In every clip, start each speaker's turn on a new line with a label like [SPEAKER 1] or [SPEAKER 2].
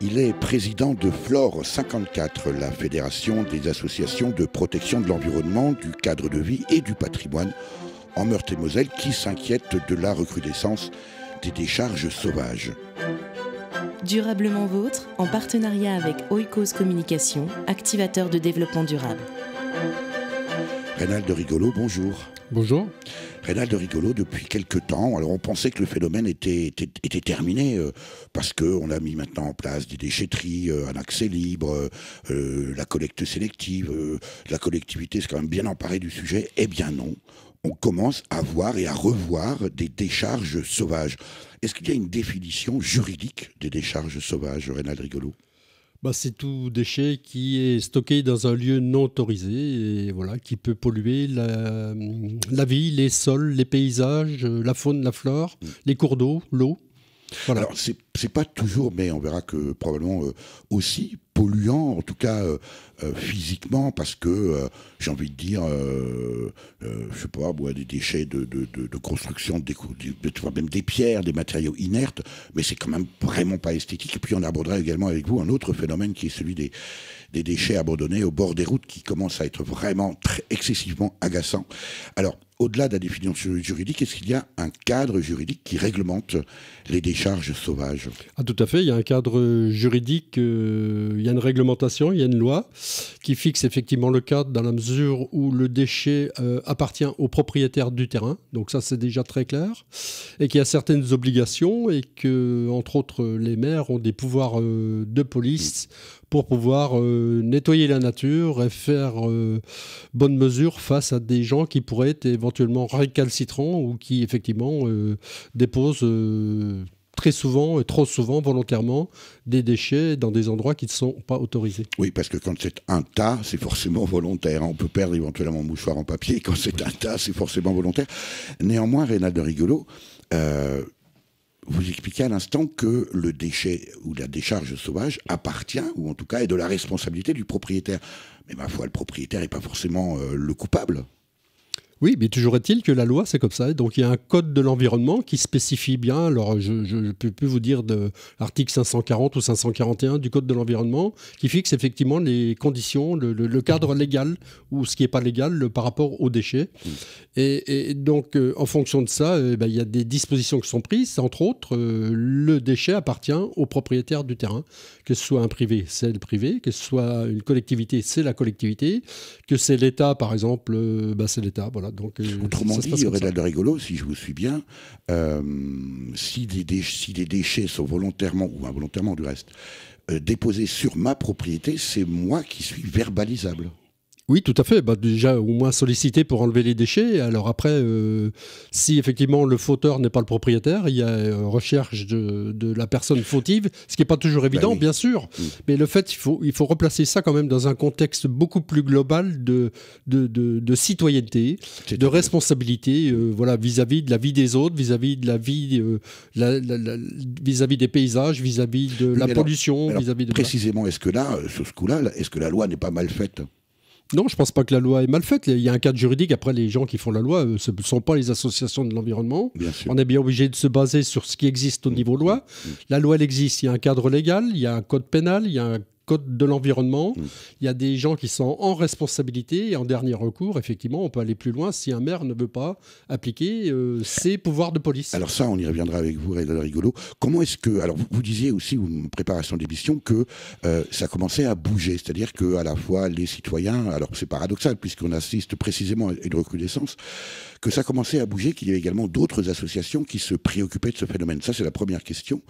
[SPEAKER 1] Il est président de Flore 54, la fédération des associations de protection de l'environnement, du cadre de vie et du patrimoine en Meurthe-et-Moselle qui s'inquiète de la recrudescence des décharges sauvages.
[SPEAKER 2] Durablement Vôtre, en partenariat avec Oikos Communication, activateur de développement durable.
[SPEAKER 1] Reynald de Rigolo, bonjour.
[SPEAKER 3] Bonjour.
[SPEAKER 1] Reynald de Rigolo, depuis quelques temps, alors on pensait que le phénomène était terminé parce qu'on a mis maintenant en place des déchetteries, un accès libre, la collecte sélective, la collectivité s'est quand même bien emparée du sujet. Eh bien non, on commence à voir et à revoir des décharges sauvages. Est-ce qu'il y a une définition juridique des décharges sauvages, Reynald Rigolo ?
[SPEAKER 3] C'est tout déchet qui est stocké dans un lieu non autorisé et voilà, qui peut polluer la vie, les sols, les paysages, la faune, la flore, les cours d'eau, l'eau. Voilà.
[SPEAKER 1] Alors, c'est pas toujours, mais on verra que probablement aussi polluant, en tout cas physiquement, parce que j'ai envie de dire, je sais pas, des déchets de construction, même des pierres, des matériaux inertes, mais c'est quand même vraiment pas esthétique. Et puis on abordera également avec vous un autre phénomène qui est celui des déchets abandonnés au bord des routes, qui commence à être vraiment excessivement agaçant. Alors, au-delà de la définition juridique, est-ce qu'il y a un cadre juridique qui réglemente les décharges sauvages ?
[SPEAKER 3] Tout à fait, il y a un cadre juridique, il y a une réglementation, il y a une loi qui fixe effectivement le cadre dans la mesure où le déchet appartient au propriétaire du terrain. Donc ça, c'est déjà très clair. Et qu'il y a certaines obligations et que, entre autres, les maires ont des pouvoirs de police pour pouvoir nettoyer la nature et faire bonne mesure face à des gens qui pourraient être éventuellement récalcitrants ou qui effectivement déposent très souvent et trop souvent volontairement des déchets dans des endroits qui ne sont pas autorisés.
[SPEAKER 1] Oui, parce que quand c'est un tas, c'est forcément volontaire. On peut perdre éventuellement un mouchoir en papier. Quand c'est un tas, c'est forcément volontaire. Néanmoins, Reynald de Rigolo, vous expliquez à l'instant que le déchet ou la décharge sauvage appartient, ou en tout cas est de la responsabilité du propriétaire. Mais ma foi, le propriétaire n'est pas forcément le coupable.
[SPEAKER 3] Oui, mais toujours est-il que la loi, c'est comme ça. Donc, il y a un code de l'environnement qui spécifie bien, alors je ne peux plus vous dire de l'article 540 ou 541 du code de l'environnement, qui fixe effectivement les conditions, le cadre légal, ou ce qui n'est pas légal par rapport aux déchets. Et donc, en fonction de ça, il y a des dispositions qui sont prises. Entre autres, le déchet appartient au propriétaire du terrain. Que ce soit un privé, c'est le privé. Que ce soit une collectivité, c'est la collectivité. Que c'est l'État, par exemple, c'est l'État. Voilà. Donc,
[SPEAKER 1] autrement dit, Reynald de Rigolo, si je vous suis bien, si des déchets sont volontairement ou involontairement du reste déposés sur ma propriété, c'est moi qui suis verbalisable.
[SPEAKER 3] Oui, tout à fait. Déjà, au moins sollicité pour enlever les déchets. Alors après, si effectivement le fauteur n'est pas le propriétaire, il y a recherche de la personne fautive, ce qui n'est pas toujours évident, bien sûr. Mais le fait, il faut replacer ça quand même dans un contexte beaucoup plus global de citoyenneté, de responsabilité, vis-à-vis de la vie des autres, vis-à-vis de la vie, vis-à-vis des paysages, vis-à-vis de la pollution, vis-à-vis de...
[SPEAKER 1] Précisément, est-ce que là, sur ce coup-là, est-ce que la loi n'est pas mal faite ?
[SPEAKER 3] Non, je ne pense pas que la loi est mal faite. Il y a un cadre juridique. Après, les gens qui font la loi, ce ne sont pas les associations de l'environnement. On est bien obligé de se baser sur ce qui existe au niveau loi. La loi, elle existe. Il y a un cadre légal, il y a un code pénal, il y a un code de l'environnement. Il y a des gens qui sont en responsabilité. Et en dernier recours, effectivement, on peut aller plus loin si un maire ne veut pas appliquer ses pouvoirs de police.
[SPEAKER 1] Alors ça, on y reviendra avec vous, Reynald Rigolo. Comment est-ce que... Alors, vous disiez aussi, en préparation d'émission, que ça commençait à bouger. C'est-à-dire qu'à la fois, les citoyens... Alors, c'est paradoxal, puisqu'on assiste précisément à une recrudescence, que ça commençait à bouger, qu'il y avait également d'autres associations qui se préoccupaient de ce phénomène. Ça, c'est la première question.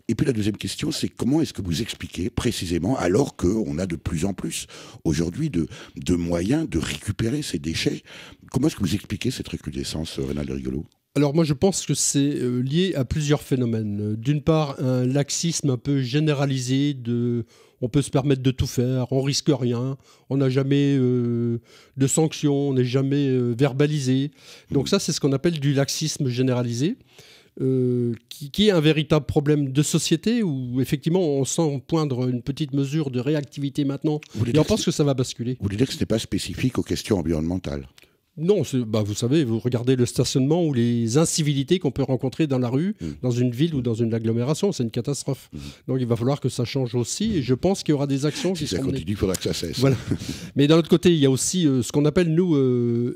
[SPEAKER 1] Et puis la deuxième question, c'est comment est-ce que vous expliquez précisément, alors qu'on a de plus en plus aujourd'hui de moyens de récupérer ces déchets, comment est-ce que vous expliquez cette recrudescence, Reynald de Rigolo ?
[SPEAKER 3] Alors moi je pense que c'est lié à plusieurs phénomènes. D'une part, un laxisme un peu généralisé on peut se permettre de tout faire, on risque rien, on n'a jamais de sanctions, on n'est jamais verbalisé. Donc ça c'est ce qu'on appelle du laxisme généralisé. Qui est un véritable problème de société où effectivement on sent poindre une petite mesure de réactivité maintenant et on pense que ça va basculer.
[SPEAKER 1] Vous voulez dire que ce n'est pas spécifique aux questions environnementales ?
[SPEAKER 3] Non, vous savez, vous regardez le stationnement ou les incivilités qu'on peut rencontrer dans la rue, dans une ville ou dans une agglomération, c'est une catastrophe. Donc il va falloir que ça change aussi, et je pense qu'il y aura des actions qui seront...
[SPEAKER 1] Si ça continue, il faudra que ça cesse.
[SPEAKER 3] Voilà. Mais d'un autre côté, il y a aussi ce qu'on appelle, nous,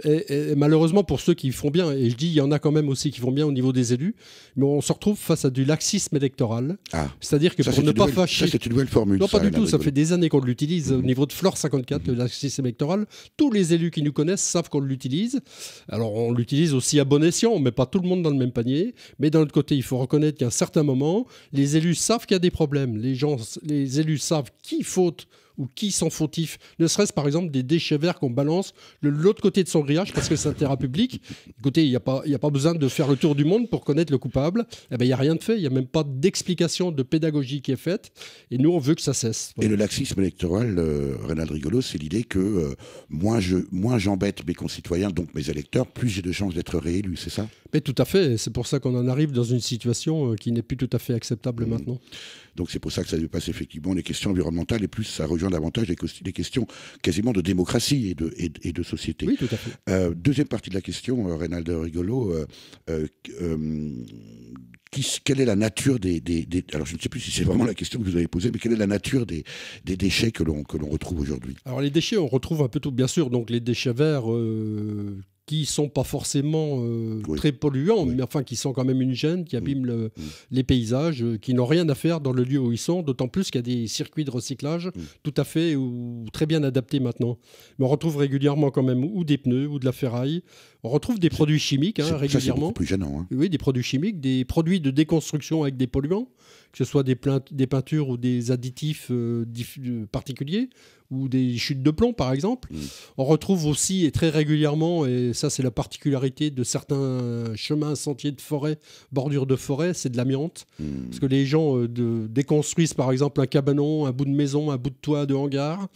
[SPEAKER 3] et malheureusement pour ceux qui font bien, et je dis il y en a quand même aussi qui font bien au niveau des élus, mais on se retrouve face à du laxisme électoral. C'est-à-dire que pour ne pas fâcher...
[SPEAKER 1] Ça, c'est une nouvelle formule.
[SPEAKER 3] Non, pas du tout, ça fait des années qu'on l'utilise au niveau de Flore 54, le laxisme électoral. Tous les élus qui nous connaissent savent qu'on l'utilise. Alors on l'utilise aussi à bon escient, on ne met pas tout le monde dans le même panier, mais d'un autre côté, il faut reconnaître qu'à un certain moment, les élus savent qu'il y a des problèmes, les élus savent qui faute ou qui sont fautifs, ne serait-ce par exemple des déchets verts qu'on balance de l'autre côté de son grillage parce que c'est un terrain public. Écoutez, il n'y a pas besoin de faire le tour du monde pour connaître le coupable. Il n'y a rien de fait, il n'y a même pas d'explication de pédagogie qui est faite, et nous on veut que ça cesse.
[SPEAKER 1] Voilà. Et le laxisme électoral, Reynald Rigolo, c'est l'idée que moins j'embête mes concitoyens, donc mes électeurs, plus j'ai de chances d'être réélu, c'est ça?
[SPEAKER 3] Mais tout à fait, c'est pour ça qu'on en arrive dans une situation qui n'est plus tout à fait acceptable maintenant.
[SPEAKER 1] Donc c'est pour ça que ça dépasse effectivement les questions environnementales, et plus ça rejoint davantage les questions quasiment de démocratie et de société.
[SPEAKER 3] Oui, tout à fait.
[SPEAKER 1] Deuxième partie de la question, Reynald Rigolo, quelle est la nature des... Alors je ne sais plus si c'est vraiment la question que vous avez posée, mais quelle est la nature des déchets que l'on retrouve aujourd'hui?
[SPEAKER 3] Alors les déchets, on retrouve un peu tout, bien sûr, donc les déchets verts... qui ne sont pas forcément très polluants, mais enfin qui sont quand même une gêne, qui abîment les paysages, qui n'ont rien à faire dans le lieu où ils sont, d'autant plus qu'il y a des circuits de recyclage tout à fait ou très bien adaptés maintenant. Mais on retrouve régulièrement quand même ou des pneus ou de la ferraille. On retrouve des produits chimiques régulièrement.
[SPEAKER 1] Ça, c'est beaucoup plus gênant.
[SPEAKER 3] Oui, des produits chimiques, des produits de déconstruction avec des polluants, que ce soit des peintures ou des additifs particuliers, ou des chutes de plomb, par exemple. On retrouve aussi, et très régulièrement, et ça c'est la particularité de certains chemins, sentiers de forêt, bordures de forêt, c'est de l'amiante. Parce que les gens déconstruisent, par exemple, un cabanon, un bout de maison, un bout de toit de hangar.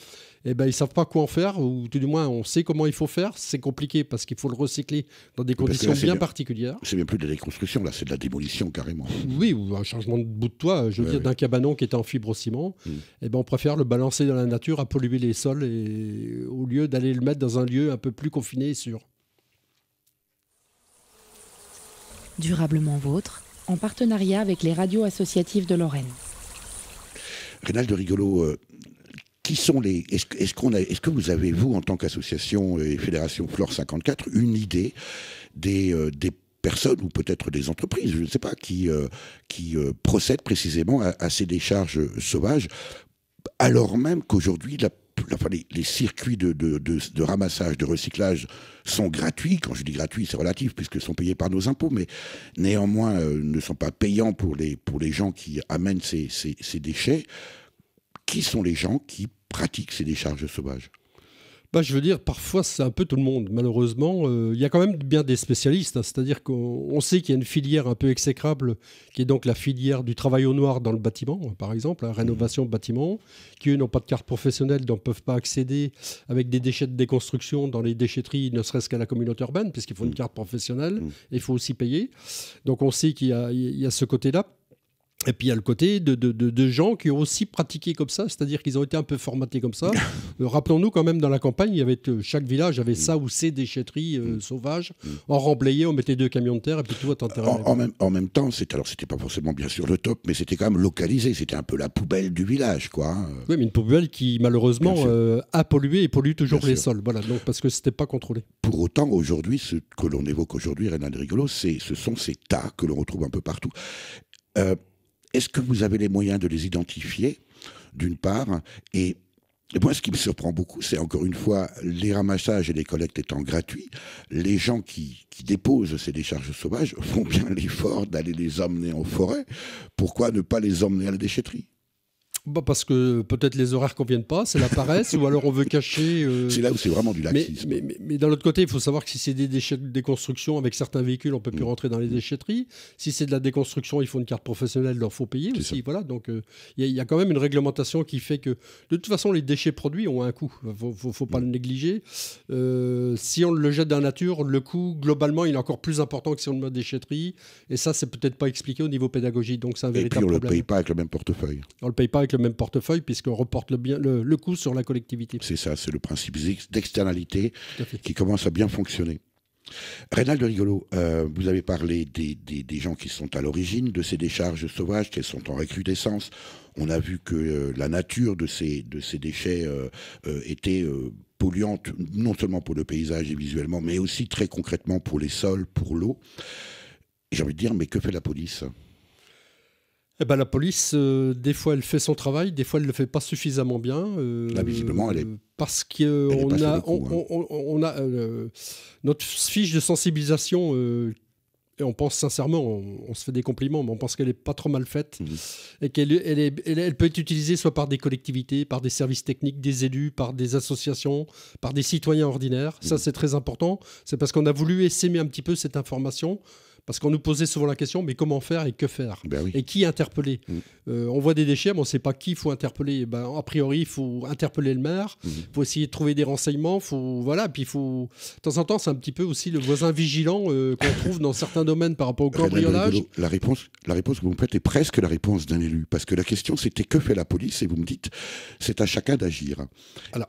[SPEAKER 3] Eh ben, ils ne savent pas quoi en faire, ou tout du moins on sait comment il faut faire. C'est compliqué parce qu'il faut le recycler dans des conditions bien particulières.
[SPEAKER 1] C'est bien plus de la déconstruction, là, c'est de la démolition carrément.
[SPEAKER 3] Oui, ou un changement de bout de toit, je veux dire, d'un cabanon qui était en fibre-ciment. Eh ben, on préfère le balancer dans la nature à polluer les sols au lieu d'aller le mettre dans un lieu un peu plus confiné et sûr.
[SPEAKER 2] Durablement Vôtre, en partenariat avec les radios associatives de Lorraine.
[SPEAKER 1] Reynald Rigolo, qui sont les... Est-ce que vous avez, vous, en tant qu'association et fédération Flore 54, une idée des personnes ou peut-être des entreprises, je ne sais pas, qui procèdent précisément à ces décharges sauvages, alors même qu'aujourd'hui, les circuits de ramassage, de recyclage sont gratuits. Quand je dis gratuits, c'est relatif puisqu'ils sont payés par nos impôts, mais néanmoins ne sont pas payants pour les gens qui amènent ces déchets. Qui sont les gens qui pratiquent ces décharges sauvages?
[SPEAKER 3] Je veux dire, parfois, c'est un peu tout le monde. Malheureusement, il y a quand même bien des spécialistes. C'est-à-dire qu'on sait qu'il y a une filière un peu exécrable, qui est donc la filière du travail au noir dans le bâtiment, par exemple, rénovation de bâtiments, qui, eux, n'ont pas de carte professionnelle, donc ne peuvent pas accéder avec des déchets de déconstruction dans les déchetteries, ne serait-ce qu'à la communauté urbaine, puisqu'il faut une carte professionnelle, et il faut aussi payer. Donc on sait qu'il y a ce côté-là. Et puis il y a le côté de gens qui ont aussi pratiqué comme ça, c'est-à-dire qu'ils ont été un peu formatés comme ça. Rappelons-nous quand même, dans la campagne, il y avait chaque village avait ça ou ces déchetteries sauvages. On remblayait, on mettait 2 camions de terre et puis tout est enterré.
[SPEAKER 1] En même temps, c'était pas forcément bien sûr le top, mais c'était quand même localisé. C'était un peu la poubelle du village, quoi.
[SPEAKER 3] Oui, mais une poubelle qui malheureusement a pollué et pollue toujours les sols. Voilà, donc parce que c'était pas contrôlé. Pour
[SPEAKER 1] autant, aujourd'hui, ce que l'on évoque aujourd'hui, Reynald Rigolo, ce sont ces tas que l'on retrouve un peu partout. Est-ce que vous avez les moyens de les identifier, d'une part, et moi, ce qui me surprend beaucoup, c'est encore une fois, les ramassages et les collectes étant gratuits, les gens qui déposent ces décharges sauvages font bien l'effort d'aller les emmener en forêt. Pourquoi ne pas les emmener à la déchetterie ?
[SPEAKER 3] Parce que peut-être les horaires ne conviennent pas, c'est la paresse, ou alors on veut cacher...
[SPEAKER 1] C'est là où c'est vraiment du laxisme.
[SPEAKER 3] Mais d'un autre côté, il faut savoir que si c'est des déchets de déconstruction, avec certains véhicules, on ne peut plus rentrer dans les déchetteries. Si c'est de la déconstruction, il faut une carte professionnelle, il leur faut payer aussi. Voilà, donc il y a quand même une réglementation qui fait que, de toute façon, les déchets produits ont un coût. Il ne faut pas le négliger. Si on le jette dans la nature, le coût, globalement, il est encore plus important que si on le met en déchetterie. Et ça, c'est peut-être pas expliqué au niveau pédagogique. Donc c'est un véritable problème.
[SPEAKER 1] Et puis on ne le paye pas avec le même portefeuille.
[SPEAKER 3] On ne le paye pas avec le même portefeuille puisqu'on reporte le coût sur la collectivité.
[SPEAKER 1] C'est ça, c'est le principe d'externalité qui commence à bien fonctionner. Reynald de Rigolo, vous avez parlé des gens qui sont à l'origine de ces décharges sauvages, qu'elles sont en recrudescence. On a vu que la nature de ces déchets était polluante, non seulement pour le paysage et visuellement, mais aussi très concrètement pour les sols, pour l'eau. J'ai envie de dire, mais que fait la police ?
[SPEAKER 3] Eh ben, la police, des fois, elle fait son travail, des fois, elle ne le fait pas suffisamment bien.
[SPEAKER 1] Là, visiblement, elle est...
[SPEAKER 3] Parce qu'on a notre fiche de sensibilisation, et on pense sincèrement, on se fait des compliments, mais on pense qu'elle n'est pas trop mal faite, et qu'elle peut être utilisée soit par des collectivités, par des services techniques, des élus, par des associations, par des citoyens ordinaires. Ça, c'est très important. C'est parce qu'on a voulu essaimer un petit peu cette information. Parce qu'on nous posait souvent la question, mais comment faire et que faire ?
[SPEAKER 1] Ben oui.
[SPEAKER 3] Et qui interpeller ? On voit des déchets, mais on ne sait pas qui il faut interpeller. A priori, il faut interpeller le maire, il faut essayer de trouver des renseignements, puis il faut... De temps en temps, c'est un petit peu aussi le voisin vigilant qu'on trouve dans certains domaines par rapport au cambriolage.
[SPEAKER 1] La réponse que vous me faites est presque la réponse d'un élu. Parce que la question, c'était que fait la police ? Et vous me dites, c'est à chacun d'agir. Alors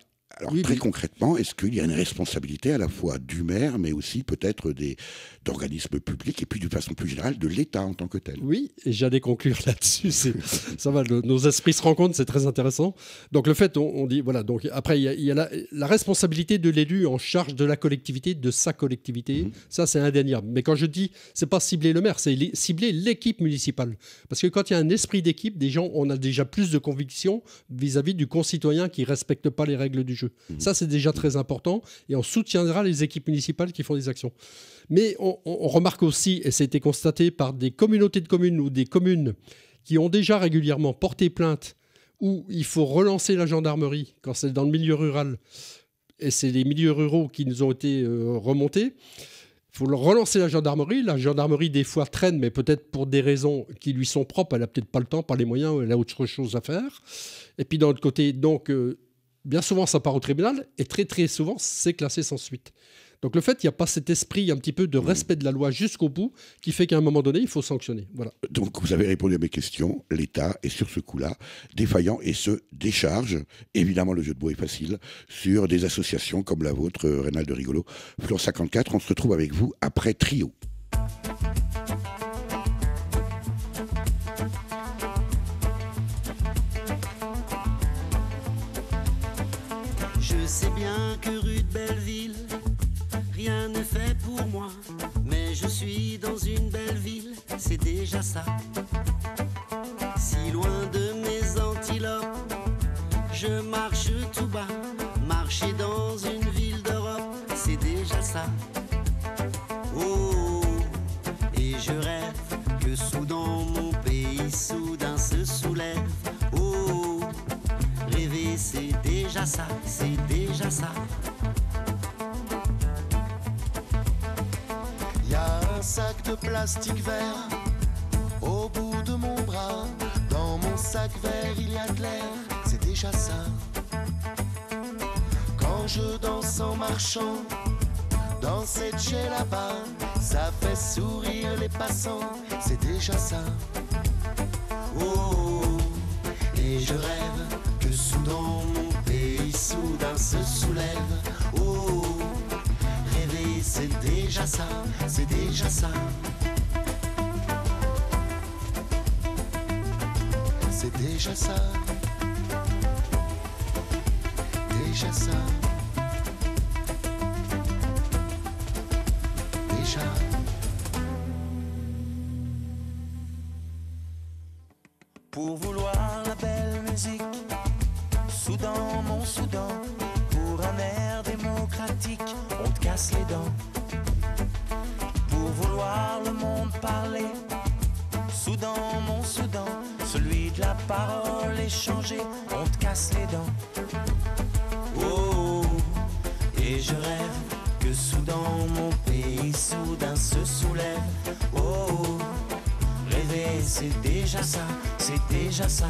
[SPEAKER 1] oui, très concrètement, est-ce qu'il y a une responsabilité à la fois du maire, mais aussi peut-être d'organismes publics, et puis de façon plus générale de l'État en tant que tel ?
[SPEAKER 3] Oui, et j'allais conclure là-dessus. Ça va, nos esprits se rencontrent, c'est très intéressant. Donc le fait, on dit, voilà, donc après, il y a la responsabilité de l'élu en charge de la collectivité, de sa collectivité. Ça, c'est indéniable. Mais quand je dis, c'est pas cibler le maire, c'est cibler l'équipe municipale. Parce que quand il y a un esprit d'équipe, on a déjà plus de conviction vis-à-vis du concitoyen qui respecte pas les règles du jeu. Ça, c'est déjà très important, et on soutiendra les équipes municipales qui font des actions. Mais on remarque aussi, et ça a été constaté par des communautés de communes ou des communes qui ont déjà régulièrement porté plainte, où il faut relancer la gendarmerie quand c'est dans le milieu rural, et c'est les milieux ruraux qui nous ont été remontés. Il faut relancer la gendarmerie. La gendarmerie, des fois, traîne, mais peut-être pour des raisons qui lui sont propres. Elle n'a peut-être pas le temps, pas les moyens, elle a autre chose à faire. Et puis, d'un autre côté, donc... bien souvent, ça part au tribunal, et très, très souvent, c'est classé sans suite. Donc le fait qu'il n'y a pas cet esprit un petit peu de respect de la loi jusqu'au bout, qui fait qu'à un moment donné, il faut sanctionner. Voilà.
[SPEAKER 1] Donc vous avez répondu à mes questions. L'État est sur ce coup-là défaillant et se décharge, évidemment le jeu de mots est facile, sur des associations comme la vôtre, Reynald de Rigolo. Flore 54, on se retrouve avec vous après Trio.
[SPEAKER 4] Je sais bien que rue de Belleville, rien n'est fait pour moi, mais je suis dans une belle ville, c'est déjà ça. Si loin de mes antilopes, je marche tout bas, marcher dans une ville d'Europe, c'est déjà ça. Oh, et je rêve que soudain mon pays soudain se soulève. Oh, rêver c'est déjà ça, c'est déjà ça.
[SPEAKER 5] Y a un sac de plastique vert au bout de mon bras. Dans mon sac vert il y a de l'air, c'est déjà ça. Quand je danse en marchant dans cette chaise là-bas, ça fait sourire les passants, c'est déjà ça. Oh, et je rêve que soudain mon pays soudain se soulève. Oh, rêver c'est déjà ça, c'est déjà ça. C'est déjà ça. Déjà ça. Déjà.
[SPEAKER 4] Pour vouloir la belle musique, Soudan, mon Soudan, pour un air démocratique, on te casse les dents. Pour vouloir le monde parler, Soudan, mon Soudan, celui de la parole échangée, on te casse les dents. Oh, et je rêve que Soudan, mon pays, soudain se soulève. Oh, rêver c'est déjà ça, c'est déjà ça.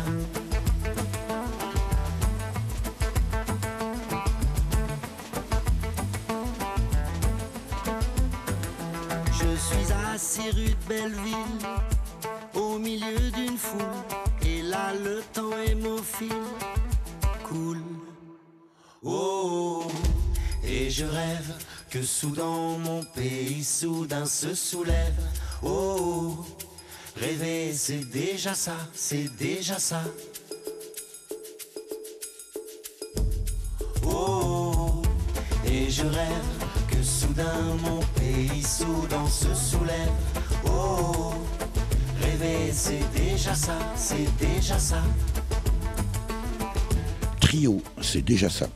[SPEAKER 4] Je suis assis rue de Belleville, au milieu d'une foule, et là
[SPEAKER 5] là le temps hémophile coule. Oh, et je rêve que soudain mon pays soudain se soulève. Oh, rêver c'est déjà ça, c'est déjà ça. Oh, et je rêve que soudain mon pays soudain se soulève. Oh, rêver c'est déjà ça, c'est déjà ça.
[SPEAKER 1] Trio, c'est déjà ça.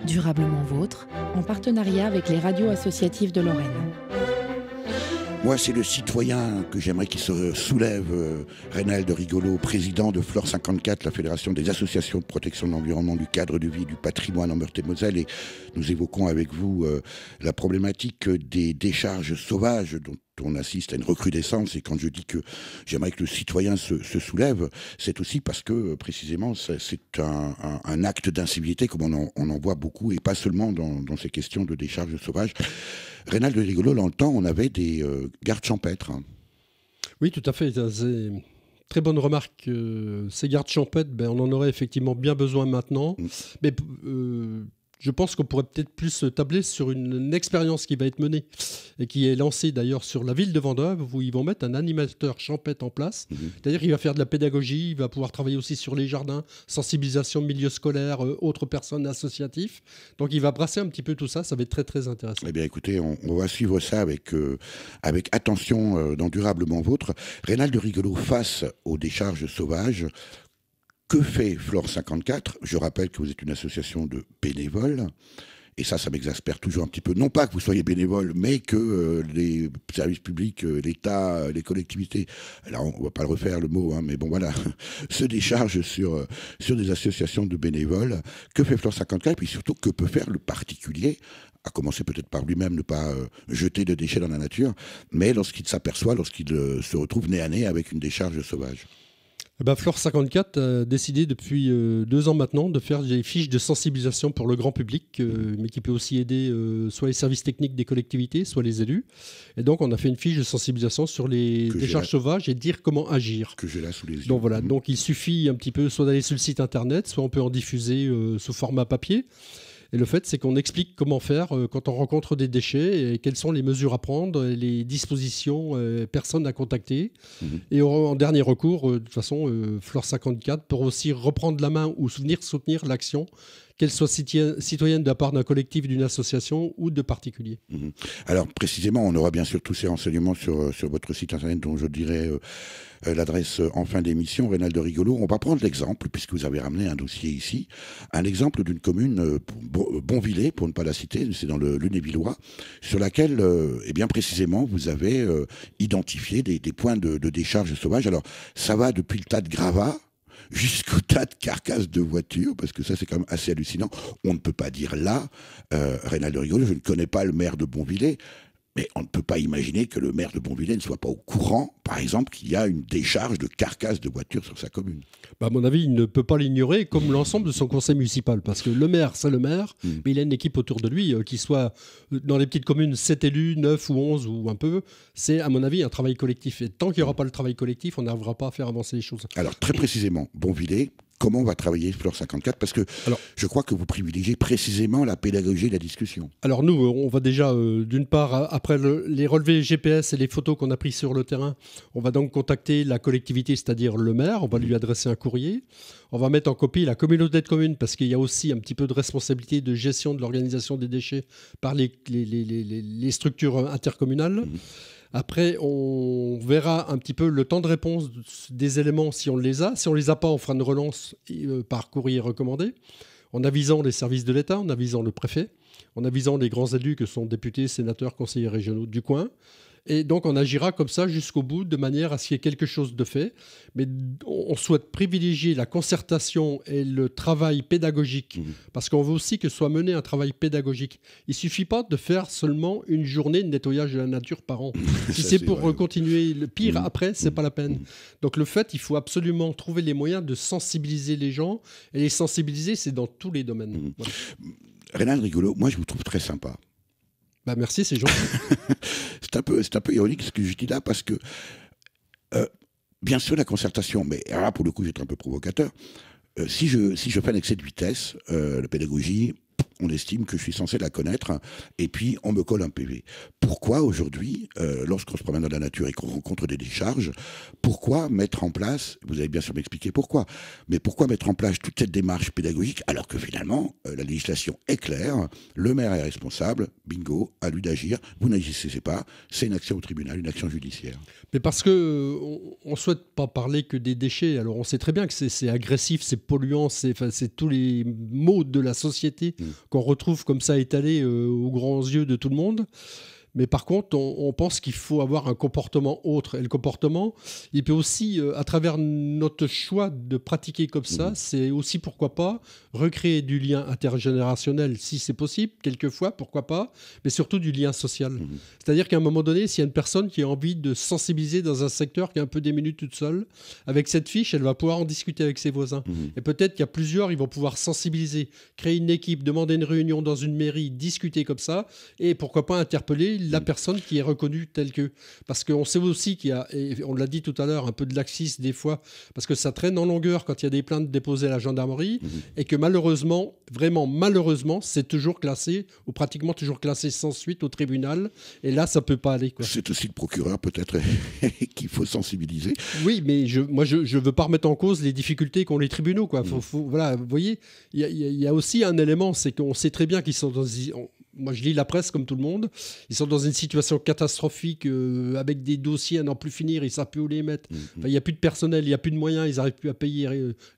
[SPEAKER 2] Durablement Vôtre, en partenariat avec les radios associatives de Lorraine.
[SPEAKER 1] Moi, c'est le citoyen que j'aimerais qu'il se soulève, Reynald Rigolo, président de Flore 54, la Fédération des associations de protection de l'environnement, du cadre de vie, du patrimoine en Meurthe-et-Moselle. Et nous évoquons avec vous la problématique des décharges sauvages dont on assiste à une recrudescence. Et quand je dis que j'aimerais que le citoyen se soulève, c'est aussi parce que, précisément, c'est un acte d'incivilité, comme on en voit beaucoup, et pas seulement dans ces questions de décharges sauvages. Reynald Rigolo, dans le temps, on avait des gardes champêtres.
[SPEAKER 3] Oui, tout à fait. C'est très bonne remarque. Ces gardes champêtres, on en aurait effectivement bien besoin maintenant. Mais je pense qu'on pourrait peut-être plus tabler sur une expérience qui va être menée et qui est lancée d'ailleurs sur la ville de Vendôme, où ils vont mettre un animateur champêtre en place. C'est-à-dire qu'il va faire de la pédagogie, il va pouvoir travailler aussi sur les jardins, sensibilisation, milieu scolaire, autres personnes associatives. Donc il va brasser un petit peu tout ça, ça va être très très intéressant.
[SPEAKER 1] Eh bien écoutez, on va suivre ça avec attention dans Durablement Vôtre. Reynald Rigolo, face aux décharges sauvages, que fait Flore 54 ? Je rappelle que vous êtes une association de bénévoles. Et ça m'exaspère toujours un petit peu. Non pas que vous soyez bénévole, mais que les services publics, l'État, les collectivités, alors on ne va pas le refaire le mot, mais bon voilà, se déchargent sur des associations de bénévoles. Que fait Flore 54 ? Et puis surtout, que peut faire le particulier ? À commencer peut-être par lui-même, ne pas jeter de déchets dans la nature, mais lorsqu'il s'aperçoit, lorsqu'il se retrouve nez à nez avec une décharge sauvage.
[SPEAKER 3] Flore 54 a décidé depuis 2 ans maintenant de faire des fiches de sensibilisation pour le grand public, mais qui peut aussi aider soit les services techniques des collectivités, soit les élus. Et donc on a fait une fiche de sensibilisation sur les décharges sauvages et dire comment agir.
[SPEAKER 1] Que j'ai là sous les yeux.
[SPEAKER 3] Donc voilà, donc il suffit un petit peu soit d'aller sur le site internet, soit on peut en diffuser sous format papier. Et le fait, c'est qu'on explique comment faire quand on rencontre des déchets et quelles sont les mesures à prendre, les dispositions, personnes à contacter. Et en dernier recours, de toute façon, Flore 54 pour aussi reprendre la main ou venir soutenir l'action, qu'elle soit citoyenne de la part d'un collectif, d'une association ou de particuliers.
[SPEAKER 1] Alors précisément, on aura bien sûr tous ces renseignements sur votre site internet dont je dirai l'adresse en fin d'émission, Reynald Rigolo. On va prendre l'exemple, puisque vous avez ramené un dossier ici, un exemple d'une commune, Bonvillers, pour ne pas la citer, c'est dans le Lunévillois, sur laquelle, eh bien précisément, vous avez identifié des points de décharge sauvage. Alors, ça va depuis le tas de gravats jusqu'au tas de carcasses de voitures, parce que ça c'est quand même assez hallucinant. On ne peut pas dire là, Reynald Rigolo, je ne connais pas le maire de Bonvillers, mais on ne peut pas imaginer que le maire de Bonvillers ne soit pas au courant, par exemple, qu'il y a une décharge de carcasses de voitures sur sa commune.
[SPEAKER 3] À mon avis, il ne peut pas l'ignorer, comme l'ensemble de son conseil municipal, parce que le maire, c'est le maire, mais il a une équipe autour de lui, qui soit dans les petites communes, 7 élus, 9 ou 11 ou un peu, c'est à mon avis un travail collectif. Et tant qu'il n'y aura pas le travail collectif, on n'arrivera pas à faire avancer les choses.
[SPEAKER 1] Alors très précisément, Bonvillers, comment on va travailler Flore 54 ? Parce que je crois que vous privilégiez précisément la pédagogie et la discussion.
[SPEAKER 3] Alors nous, on va déjà, d'une part, après les relevés GPS et les photos qu'on a prises sur le terrain, on va donc contacter la collectivité, c'est-à-dire le maire, on va lui adresser un courrier. On va mettre en copie la communauté de communes, parce qu'il y a aussi un petit peu de responsabilité de gestion de l'organisation des déchets par les structures intercommunales. Après, on verra un petit peu le temps de réponse des éléments si on les a. Si on les a pas, on fera une relance par courrier recommandé, en avisant les services de l'État, en avisant le préfet, en avisant les grands élus que sont députés, sénateurs, conseillers régionaux du coin. Et donc, on agira comme ça jusqu'au bout, de manière à ce qu'il y ait quelque chose de fait. Mais on souhaite privilégier la concertation et le travail pédagogique, parce qu'on veut aussi que soit mené un travail pédagogique. Il ne suffit pas de faire seulement une journée de nettoyage de la nature par an. Si c'est pour continuer le pire après, ce n'est pas la peine. Donc, le fait, il faut absolument trouver les moyens de sensibiliser les gens. Et les sensibiliser, c'est dans tous les domaines. Voilà.
[SPEAKER 1] Reynald Rigolo, moi, je vous trouve très sympa.
[SPEAKER 3] Bah merci, c'est gentil.
[SPEAKER 1] C'est un peu ironique ce que je dis là, parce que, bien sûr, la concertation, mais là, pour le coup, je vais être un peu provocateur. Si je fais un excès de vitesse, la pédagogie, on estime que je suis censé la connaître, et puis on me colle un PV. Pourquoi aujourd'hui, lorsqu'on se promène dans la nature et qu'on rencontre des décharges, pourquoi mettre en place, vous allez bien sûr m'expliquer pourquoi, mais pourquoi mettre en place toute cette démarche pédagogique alors que finalement, la législation est claire, le maire est responsable, bingo, à lui d'agir, vous n'agissez pas, c'est une action au tribunal, une action judiciaire.
[SPEAKER 3] Mais parce que on souhaite pas parler que des déchets. Alors on sait très bien que c'est agressif, c'est polluant, c'est tous les maux de la société qu'on retrouve comme ça étalés aux grands yeux de tout le monde. Mais par contre, on pense qu'il faut avoir un comportement autre. Et le comportement, il peut aussi, à travers notre choix de pratiquer comme ça, c'est aussi, pourquoi pas, recréer du lien intergénérationnel, si c'est possible, quelquefois, pourquoi pas, mais surtout du lien social. C'est-à-dire qu'à un moment donné, s'il y a une personne qui a envie de sensibiliser dans un secteur qui est un peu démuni toute seule, avec cette fiche, elle va pouvoir en discuter avec ses voisins. Et peut-être qu'il y a plusieurs, ils vont pouvoir sensibiliser, créer une équipe, demander une réunion dans une mairie, discuter comme ça, et pourquoi pas interpeller la personne qui est reconnue telle que. Parce qu'on sait aussi qu'il y a, et on l'a dit tout à l'heure, un peu de laxisme des fois, parce que ça traîne en longueur quand il y a des plaintes déposées à la gendarmerie, et que malheureusement, vraiment malheureusement, c'est toujours classé, ou pratiquement toujours classé sans suite au tribunal, et là, ça peut pas aller, quoi.
[SPEAKER 1] C'est aussi le procureur, peut-être, qu'il faut sensibiliser.
[SPEAKER 3] Oui, mais moi, je veux pas remettre en cause les difficultés qu'ont les tribunaux, quoi. Voilà, vous voyez, il y a aussi un élément, c'est qu'on sait très bien qu'ils sont dans... Moi, je lis la presse comme tout le monde. Ils sont dans une situation catastrophique avec des dossiers à n'en plus finir. Ils ne savent plus où les mettre. Enfin, il n'y a plus de personnel, il n'y a plus de moyens. Ils n'arrivent plus à payer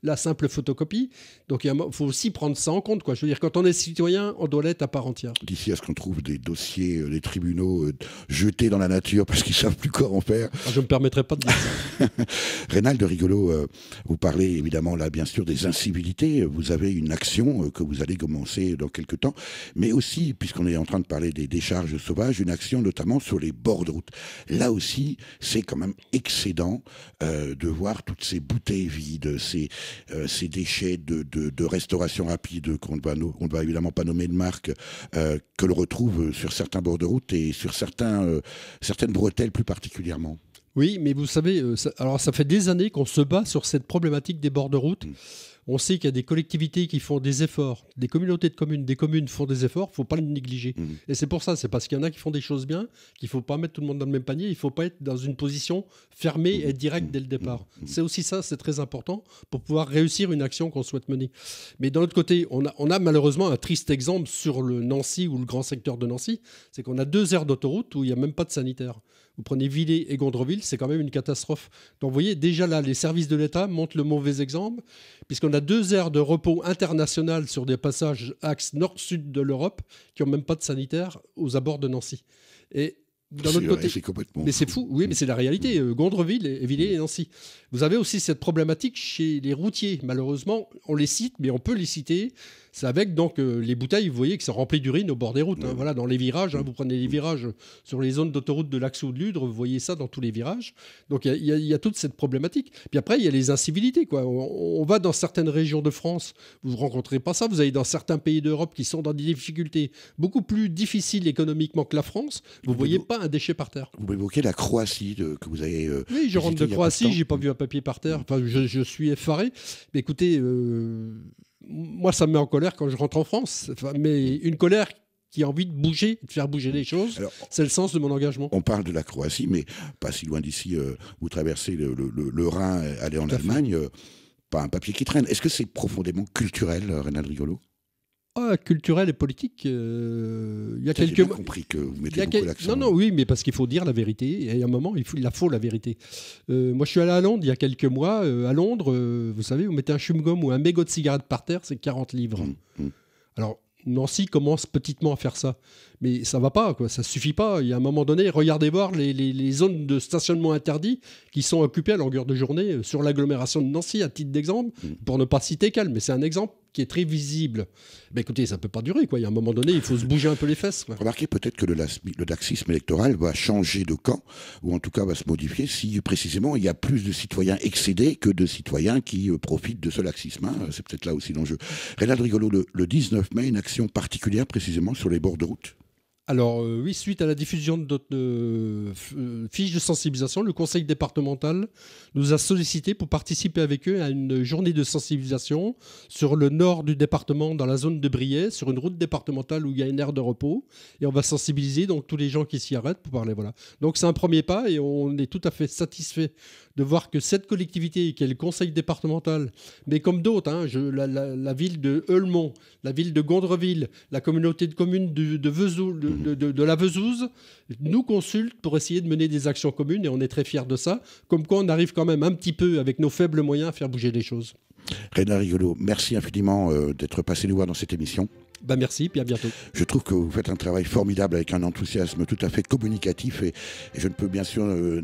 [SPEAKER 3] la simple photocopie. Donc, il faut aussi prendre ça en compte, quoi. Je veux dire, quand on est citoyen, on doit l'être à part entière.
[SPEAKER 1] D'ici à ce qu'on trouve des dossiers, des tribunaux jetés dans la nature parce qu'ils ne savent plus quoi en faire.
[SPEAKER 3] Je ne me permettrai pas de dire ça.
[SPEAKER 1] Reynald Rigolo, vous parlez évidemment là, bien sûr, des incivilités. Vous avez une action que vous allez commencer dans quelques temps, mais aussi, puisqu'on est en train de parler des décharges sauvages, une action notamment sur les bords de route. Là aussi, c'est quand même excédent de voir toutes ces bouteilles vides, ces déchets de restauration rapide, qu'on ne va évidemment pas nommer de marque, que l'on retrouve sur certains bords de route et sur certaines bretelles plus particulièrement.
[SPEAKER 3] Oui, mais vous savez, alors ça fait des années qu'on se bat sur cette problématique des bords de route. On sait qu'il y a des collectivités qui font des efforts, des communautés de communes, des communes font des efforts, il ne faut pas le négliger. Et c'est pour ça, c'est parce qu'il y en a qui font des choses bien, qu'il ne faut pas mettre tout le monde dans le même panier, il ne faut pas être dans une position fermée et directe dès le départ. C'est aussi ça, c'est très important pour pouvoir réussir une action qu'on souhaite mener. Mais d'un autre côté, on a malheureusement un triste exemple sur le Nancy ou le grand secteur de Nancy, c'est qu'on a 2 aires d'autoroute où il n'y a même pas de sanitaire. Vous prenez Villers et Gondreville, c'est quand même une catastrophe. Donc vous voyez, déjà là, les services de l'État montrent le mauvais exemple, puisqu'on a 2 aires de repos internationales sur des passages axe nord-sud de l'Europe qui n'ont même pas de sanitaire aux abords de Nancy. Et d'un autre côté,
[SPEAKER 1] c'est complètement
[SPEAKER 3] mais c'est fou, oui, mais c'est la réalité. Gondreville, et Villers et Nancy. Vous avez aussi cette problématique chez les routiers. Malheureusement, on les cite, mais on peut les citer. C'est avec donc les bouteilles, vous voyez, qui sont remplies d'urine au bord des routes. Voilà, dans les virages, vous prenez les virages sur les zones d'autoroute de l'Axe ou de Ludre, vous voyez ça dans tous les virages. Donc il y a toute cette problématique. Puis après, il y a les incivilités, quoi. On va dans certaines régions de France, vous ne rencontrez pas ça. Vous allez dans certains pays d'Europe qui sont dans des difficultés beaucoup plus difficiles économiquement que la France. Vous ne voyez pas un déchet par terre.
[SPEAKER 1] Vous évoquez la Croatie que vous avez.
[SPEAKER 3] Oui, je rentre de Croatie, j'ai pas vu un papier par terre. Enfin, je suis effaré. Mais écoutez, moi, ça me met en colère quand je rentre en France. Enfin, mais une colère qui a envie de bouger, de faire bouger les choses. C'est le sens de mon engagement.
[SPEAKER 1] On parle de la Croatie, mais pas si loin d'ici. Vous traversez le Rhin, aller en Allemagne. Pas un papier qui traîne. Est-ce que c'est profondément culturel, Reynald Rigolo ?
[SPEAKER 3] Culturel et politique, il y a quelques
[SPEAKER 1] mois. J'ai compris que vous mettez beaucoup l'accent.
[SPEAKER 3] Non, oui, mais parce qu'il faut dire la vérité. Et à un moment, il faut la vérité. Moi, je suis allé à Londres il y a quelques mois. À Londres, vous savez, vous mettez un chewing-gum ou un mégot de cigarette par terre, c'est 40 livres. Alors, Nancy commence petitement à faire ça. Mais ça va pas, quoi. Ça suffit pas. Il y a un moment donné, regardez voir les zones de stationnement interdits qui sont occupées à longueur de journée sur l'agglomération de Nancy, à titre d'exemple, pour ne pas citer qu'elle, mais c'est un exemple qui est très visible. Ben écoutez, ça peut pas durer, quoi. Il y a un moment donné, il faut se bouger un peu les fesses, quoi.
[SPEAKER 1] Remarquez peut-être que le laxisme électoral va changer de camp, ou en tout cas va se modifier si précisément il y a plus de citoyens excédés que de citoyens qui profitent de ce laxisme. C'est peut-être là aussi l'enjeu. Reynald Rigolo, le 19 mai, une action particulière précisément sur les bords de route.
[SPEAKER 3] Alors oui, suite à la diffusion de notre fiche de sensibilisation, le conseil départemental nous a sollicité pour participer avec eux à une journée de sensibilisation sur le nord du département, dans la zone de Briey, sur une route départementale où il y a une aire de repos. Et on va sensibiliser donc tous les gens qui s'y arrêtent pour parler. Voilà. Donc c'est un premier pas et on est tout à fait satisfait de voir que cette collectivité, qui est le conseil départemental, mais comme d'autres, hein, la ville de Heulemont, la ville de Gondreville, la communauté de communes de la Vezouze, nous consultent pour essayer de mener des actions communes et on est très fiers de ça. Comme quoi on arrive quand même un petit peu, avec nos faibles moyens, à faire bouger les choses.
[SPEAKER 1] Reynald Rigolo, merci infiniment d'être passé nous voir dans cette émission.
[SPEAKER 3] Ben merci, puis à bientôt.
[SPEAKER 1] Je trouve que vous faites un travail formidable avec un enthousiasme tout à fait communicatif et je ne peux bien sûr ne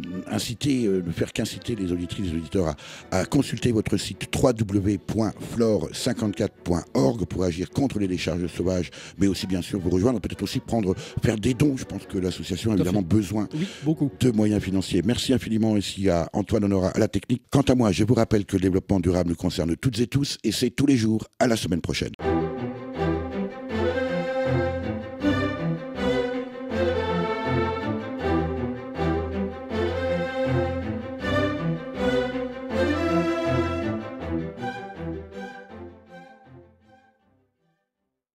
[SPEAKER 1] faire qu'inciter les auditrices et les auditeurs à consulter votre site www.flore54.org pour agir contre les décharges sauvages, mais aussi bien sûr vous rejoindre, peut-être aussi faire des dons. Je pense que l'association a évidemment besoin de moyens financiers. Merci infiniment ici à Antoine Honorat à la technique. Quant à moi, je vous rappelle que le développement durable nous concerne toutes et tous et c'est tous les jours. À la semaine prochaine.